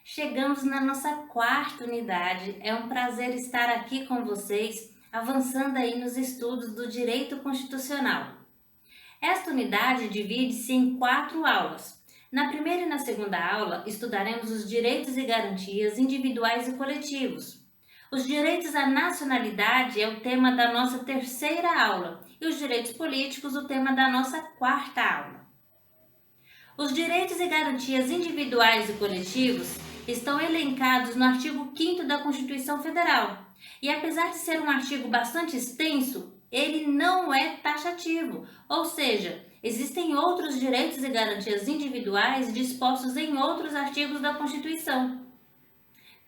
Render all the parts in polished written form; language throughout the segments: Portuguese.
Chegamos na nossa quarta unidade. É um prazer estar aqui com vocês, avançando aí nos estudos do direito constitucional. Esta unidade divide-se em 4 aulas. Na primeira e na segunda aula, estudaremos os direitos e garantias individuais e coletivos. Os direitos à nacionalidade é o tema da nossa terceira aula e os direitos políticos o tema da nossa quarta aula. Os direitos e garantias individuais e coletivos estão elencados no artigo 5º da Constituição Federal. E apesar de ser um artigo bastante extenso, ele não é taxativo, ou seja, existem outros direitos e garantias individuais dispostos em outros artigos da Constituição.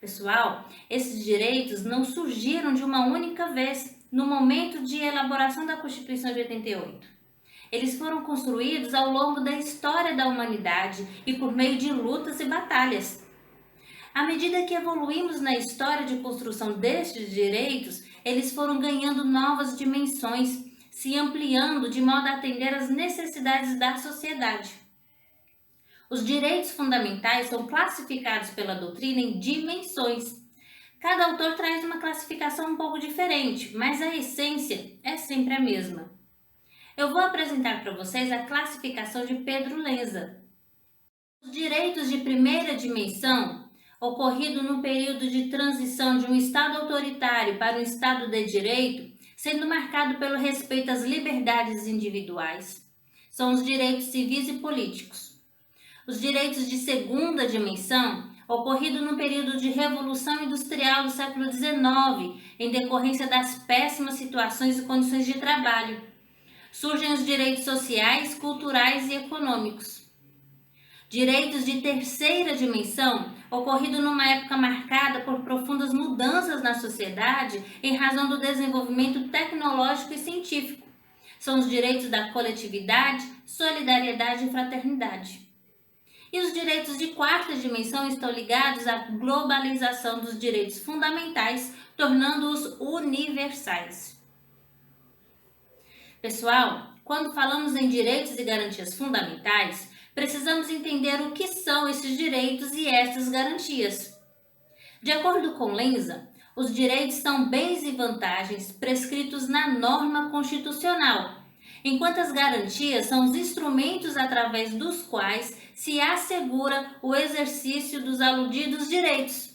Pessoal, esses direitos não surgiram de uma única vez no momento de elaboração da Constituição de 88. Eles foram construídos ao longo da história da humanidade e por meio de lutas e batalhas. À medida que evoluímos na história de construção destes direitos, eles foram ganhando novas dimensões, se ampliando de modo a atender às necessidades da sociedade. Os direitos fundamentais são classificados pela doutrina em dimensões. Cada autor traz uma classificação um pouco diferente, mas a essência é sempre a mesma. Eu vou apresentar para vocês a classificação de Pedro Lenza. Os direitos de primeira dimensão, ocorrido no período de transição de um Estado autoritário para um Estado de direito, sendo marcado pelo respeito às liberdades individuais, são os direitos civis e políticos. Os direitos de segunda dimensão, ocorrido no período de Revolução Industrial do século XIX, em decorrência das péssimas situações e condições de trabalho. Surgem os direitos sociais, culturais e econômicos. Direitos de terceira dimensão, ocorrido numa época marcada por profundas mudanças na sociedade em razão do desenvolvimento tecnológico e científico. São os direitos da coletividade, solidariedade e fraternidade. E os direitos de quarta dimensão estão ligados à globalização dos direitos fundamentais, tornando-os universais. Pessoal, quando falamos em direitos e garantias fundamentais, precisamos entender o que são esses direitos e estas garantias. De acordo com Lenza, os direitos são bens e vantagens prescritos na norma constitucional, enquanto as garantias são os instrumentos através dos quais se assegura o exercício dos aludidos direitos,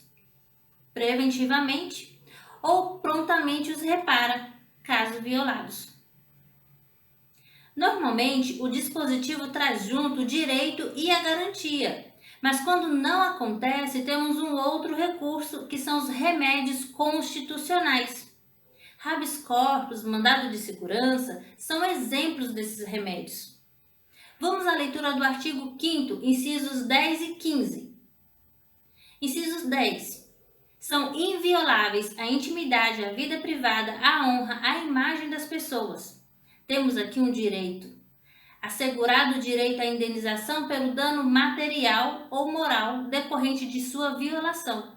preventivamente ou prontamente os repara, caso violados. Normalmente, o dispositivo traz junto o direito e a garantia, mas quando não acontece, temos um outro recurso, que são os remédios constitucionais. Habeas corpus, mandado de segurança, são exemplos desses remédios. Vamos à leitura do artigo 5º, incisos 10 e 15. Incisos 10. São invioláveis a intimidade, a vida privada, a honra, a imagem das pessoas. Temos aqui um direito. Assegurado o direito à indenização pelo dano material ou moral decorrente de sua violação.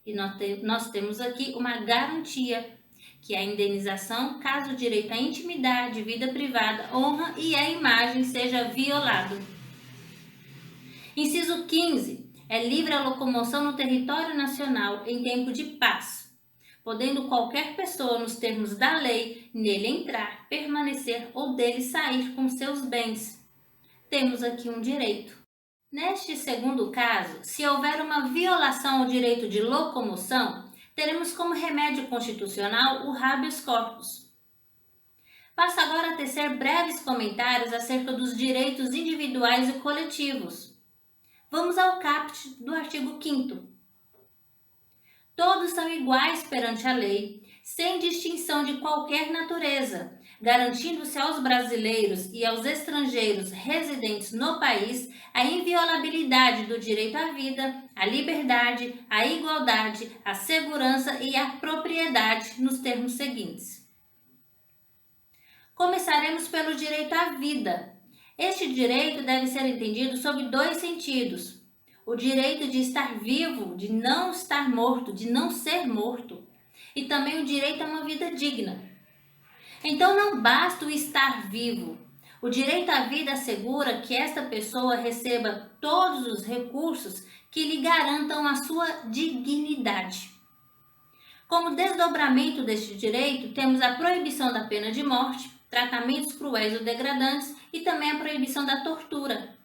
E nós temos aqui uma garantia, que é a indenização caso o direito à intimidade, vida privada, honra e a imagem seja violado. Inciso 15. É livre a locomoção no território nacional em tempo de paz, podendo qualquer pessoa, nos termos da lei, nele entrar, permanecer ou dele sair com seus bens. Temos aqui um direito. Neste segundo caso, se houver uma violação ao direito de locomoção, teremos como remédio constitucional o habeas corpus. Passo agora a tecer breves comentários acerca dos direitos individuais e coletivos. Vamos ao caput do artigo 5º. Todos são iguais perante a lei, sem distinção de qualquer natureza, garantindo-se aos brasileiros e aos estrangeiros residentes no país a inviolabilidade do direito à vida, à liberdade, à igualdade, à segurança e à propriedade nos termos seguintes. Começaremos pelo direito à vida. Este direito deve ser entendido sob 2 sentidos. O direito de estar vivo, de não estar morto, de não ser morto, e também o direito a uma vida digna. Então não basta o estar vivo. O direito à vida assegura que esta pessoa receba todos os recursos que lhe garantam a sua dignidade. Como desdobramento deste direito, temos a proibição da pena de morte, tratamentos cruéis ou degradantes e também a proibição da tortura.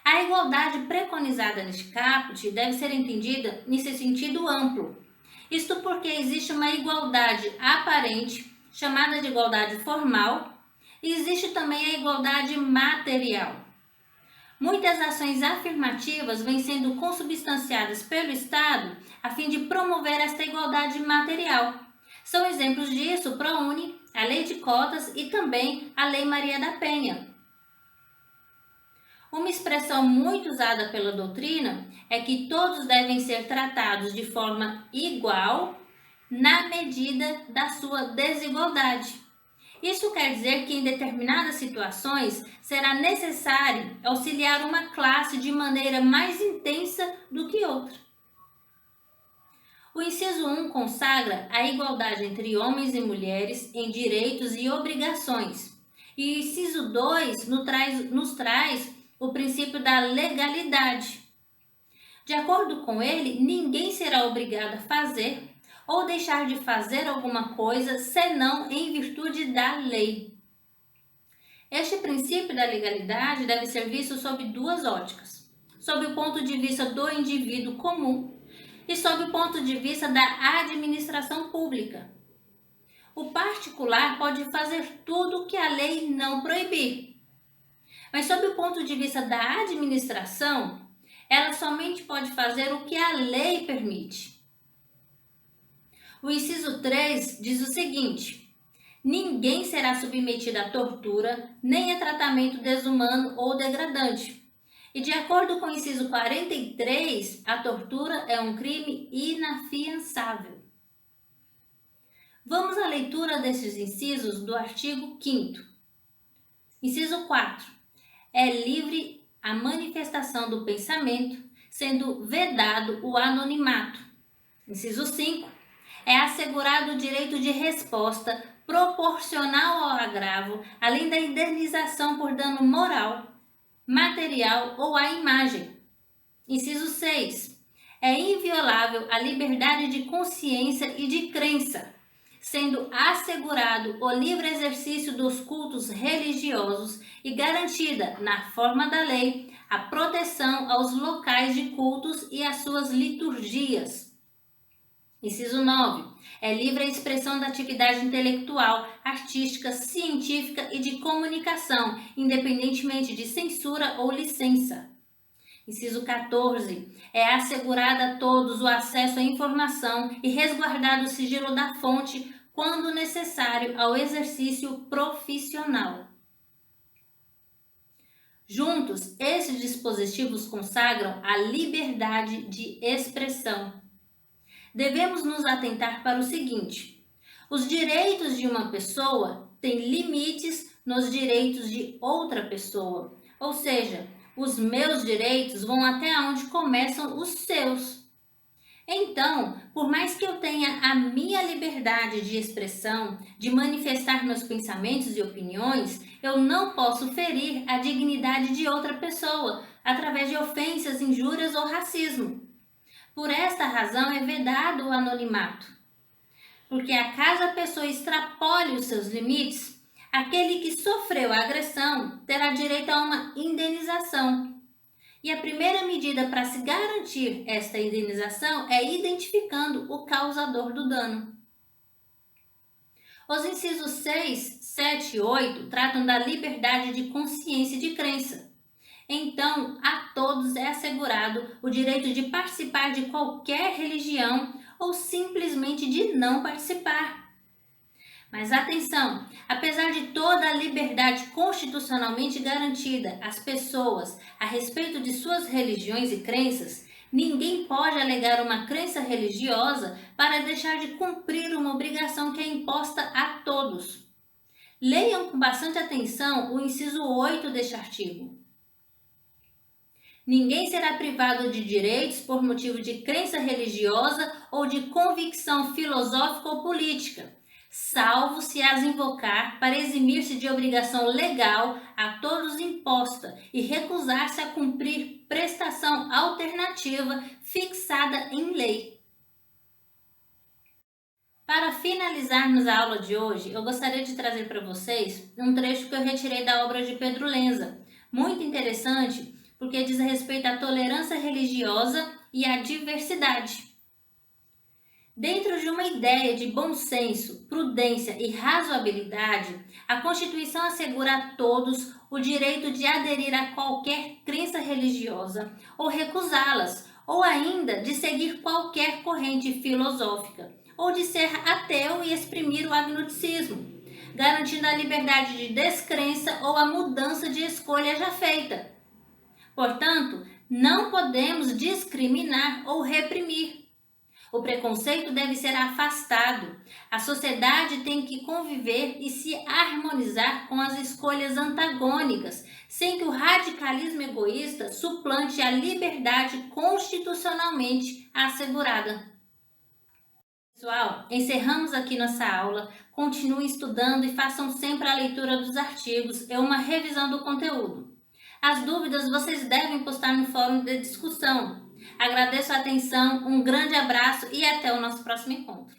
A igualdade preconizada neste caput deve ser entendida nesse sentido amplo. Isto porque existe uma igualdade aparente, chamada de igualdade formal, e existe também a igualdade material. Muitas ações afirmativas vêm sendo consubstanciadas pelo Estado a fim de promover esta igualdade material. São exemplos disso o ProUni, a Lei de Cotas e também a Lei Maria da Penha. Uma expressão muito usada pela doutrina é que todos devem ser tratados de forma igual na medida da sua desigualdade. Isso quer dizer que em determinadas situações será necessário auxiliar uma classe de maneira mais intensa do que outra. O inciso 1 consagra a igualdade entre homens e mulheres em direitos e obrigações. E o inciso 2 nos traz o princípio da legalidade. De acordo com ele, ninguém será obrigado a fazer ou deixar de fazer alguma coisa senão em virtude da lei. Este princípio da legalidade deve ser visto sob duas óticas: sob o ponto de vista do indivíduo comum e sob o ponto de vista da administração pública. O particular pode fazer tudo o que a lei não proibir, mas sob o ponto de vista da administração, ela somente pode fazer o que a lei permite. O inciso 3 diz o seguinte: ninguém será submetido a tortura, nem a tratamento desumano ou degradante. E de acordo com o inciso 43, a tortura é um crime inafiançável. Vamos à leitura desses incisos do artigo 5º. Inciso 4. É livre a manifestação do pensamento, sendo vedado o anonimato. Inciso 5. É assegurado o direito de resposta proporcional ao agravo, além da indenização por dano moral, material ou à imagem. Inciso 6. É inviolável a liberdade de consciência e de crença, sendo assegurado o livre exercício dos cultos religiosos e garantida, na forma da lei, a proteção aos locais de cultos e às suas liturgias. Inciso 9. É livre a expressão da atividade intelectual, artística, científica e de comunicação, independentemente de censura ou licença. Inciso 14. É assegurado a todos o acesso à informação e resguardado o sigilo da fonte quando necessário ao exercício profissional. Juntos, esses dispositivos consagram a liberdade de expressão. Devemos nos atentar para o seguinte: os direitos de uma pessoa têm limites nos direitos de outra pessoa, ou seja, os meus direitos vão até onde começam os seus. Então, por mais que eu tenha a minha liberdade de expressão, de manifestar meus pensamentos e opiniões, eu não posso ferir a dignidade de outra pessoa através de ofensas, injúrias ou racismo. Por esta razão é vedado o anonimato, porque acaso a pessoa extrapole os seus limites, aquele que sofreu a agressão terá direito a uma indenização. E a primeira medida para se garantir esta indenização é identificando o causador do dano. Os incisos 6, 7 e 8 tratam da liberdade de consciência e de crença. Então, a todos é assegurado o direito de participar de qualquer religião ou simplesmente de não participar. Mas atenção, apesar de toda a liberdade constitucionalmente garantida às pessoas a respeito de suas religiões e crenças, ninguém pode alegar uma crença religiosa para deixar de cumprir uma obrigação que é imposta a todos. Leiam com bastante atenção o inciso 8 deste artigo. Ninguém será privado de direitos por motivo de crença religiosa ou de convicção filosófica ou política, salvo se as invocar para eximir-se de obrigação legal a todos imposta e recusar-se a cumprir prestação alternativa fixada em lei. Para finalizarmos a aula de hoje, eu gostaria de trazer para vocês um trecho que eu retirei da obra de Pedro Lenza, muito interessante porque diz respeito à tolerância religiosa e à diversidade. Dentro de uma ideia de bom senso, prudência e razoabilidade, a Constituição assegura a todos o direito de aderir a qualquer crença religiosa ou recusá-las, ou ainda de seguir qualquer corrente filosófica, ou de ser ateu e exprimir o agnosticismo, garantindo a liberdade de descrença ou a mudança de escolha já feita. Portanto, não podemos discriminar ou reprimir. O preconceito deve ser afastado. A sociedade tem que conviver e se harmonizar com as escolhas antagônicas, sem que o radicalismo egoísta suplante a liberdade constitucionalmente assegurada. Pessoal, encerramos aqui nossa aula. Continuem estudando e façam sempre a leitura dos artigos e uma revisão do conteúdo. As dúvidas vocês devem postar no fórum de discussão. Agradeço a atenção, um grande abraço e até o nosso próximo encontro.